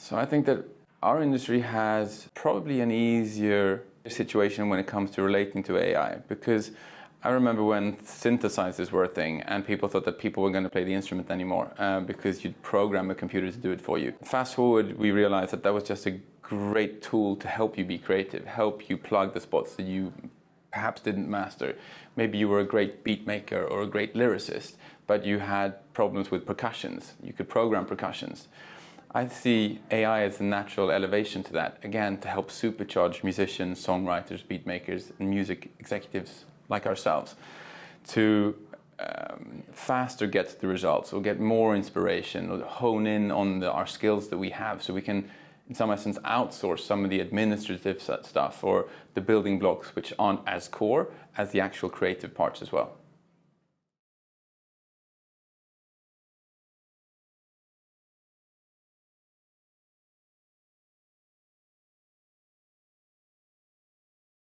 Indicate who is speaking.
Speaker 1: So I think that our industry has probably an easier situation when it comes to relating to AI, because I remember when synthesizers were a thing and people thought that people were going to play the instrument anymore because you'd program a computer to do it for you. Fast forward, we realized that that was just a great tool to help you be creative, help you plug the spots that you perhaps didn't master. Maybe you were a great beat maker or a great lyricist, but you had problems with percussions. You could program percussions. I see AI as a natural elevation to that, again, to help supercharge musicians, songwriters, beat makers, and music executives like ourselves to faster get the results or get more inspiration or hone in on our skills that we have, so we can, in some essence, outsource some of the administrative stuff or the building blocks which aren't as core as the actual creative parts as well.